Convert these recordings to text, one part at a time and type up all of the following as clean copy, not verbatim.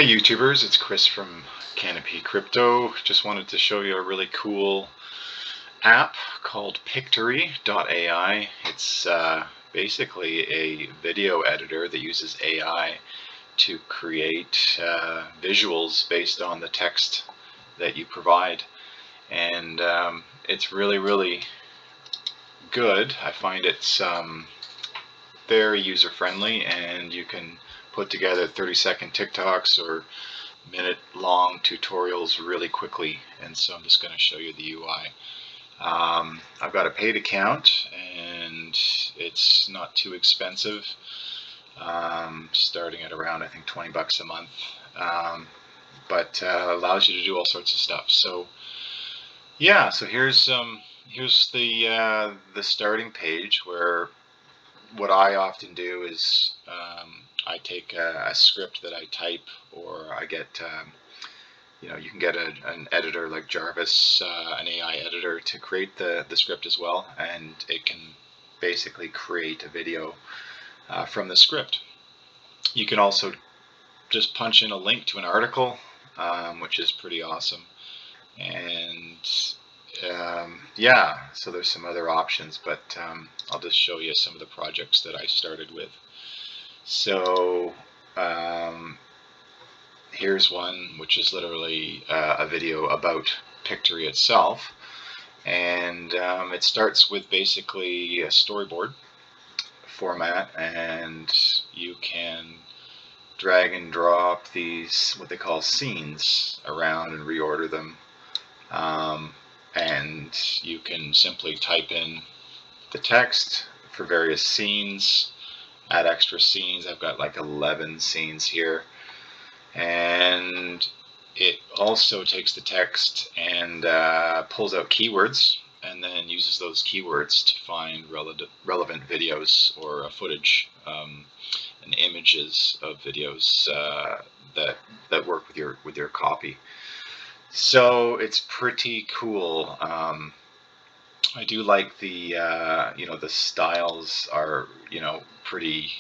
Hey YouTubers, it's Chris from Canopy Crypto. Just wanted to show you a really cool app called Pictory.ai. It's basically a video editor that uses AI to create visuals based on the text that you provide. And it's really good. I find it's very user-friendly, and you can put together 30-second TikToks or minute-long tutorials really quickly. And so I'm just going to show you the UI. I've got a paid account, and it's not too expensive, starting at around I think 20 bucks a month, but allows you to do all sorts of stuff. So yeah, so here's the starting page, where what I often do is I take a script that I type, or I get, you can get an editor like Jarvis, an AI editor, to create the script as well, and it can basically create a video from the script. You can also just punch in a link to an article, which is pretty awesome. And yeah, so there's some other options, but I'll just show you some of the projects that I started with. So here's one which is literally a video about Pictory itself, and it starts with basically a storyboard format, and you can drag and drop these, what they call scenes, around and reorder them. And you can simply type in the text for various scenes, add extra scenes. I've got like 11 scenes here, and it also takes the text and pulls out keywords, and then uses those keywords to find relevant videos or footage and images of videos that work with your copy. So it's pretty cool. I do like the the styles are pretty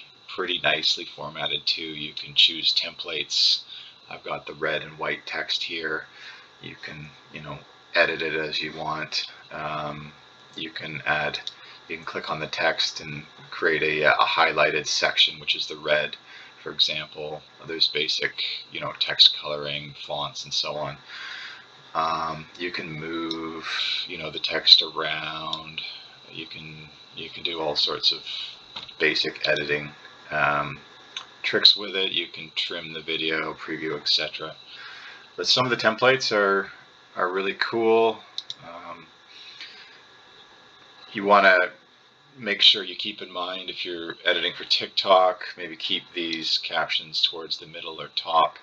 nicely formatted too. You can choose templates. I've got the red and white text here. You can edit it as you want. You can click on the text and create a highlighted section, which is the red, for example. There's basic text coloring, fonts, and so on. You can move the text around. You can do all sorts of basic editing tricks with it. You can trim the video, preview, etc. But some of the templates are really cool. You want to make sure you keep in mind, if you're editing for TikTok, maybe keep these captions towards the middle or top.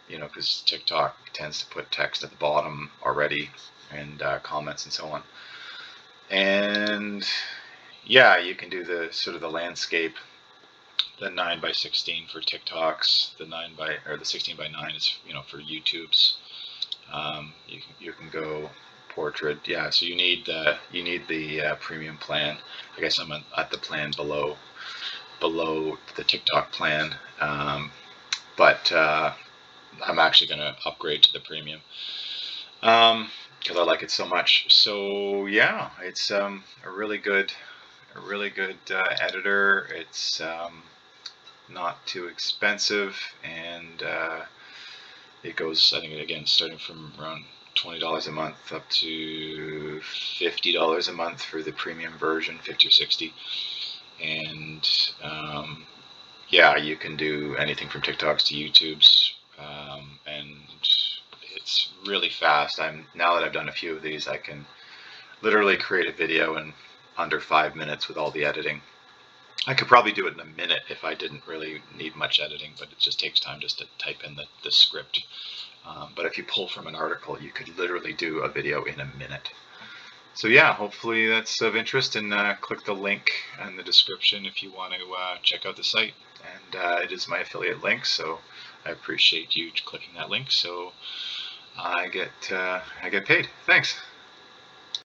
Because TikTok tends to put text at the bottom already, and comments and so on. And yeah, you can do the sort of the landscape. The 9:16 for TikToks, the 16:9 is for YouTube's. You can go portrait. Yeah, so you need the premium plan. I guess I'm at the plan below the TikTok plan, but I'm actually going to upgrade to the premium because I like it so much. So yeah, it's a really good editor. It's not too expensive, and it goes, I think, again, starting from around $20 a month up to $50 a month for the premium version, 50 or 60. And yeah, you can do anything from TikToks to YouTube's, and it's really fast. Now that I've done a few of these, I can literally create a video in under 5 minutes with all the editing. I could probably do it in a minute if I didn't really need much editing, but it just takes time just to type in the script. But if you pull from an article, you could literally do a video in a minute. So yeah, hopefully that's of interest, and click the link in the description if you want to check out the site. And it is my affiliate link, so I appreciate you clicking that link, so I get paid. Thanks.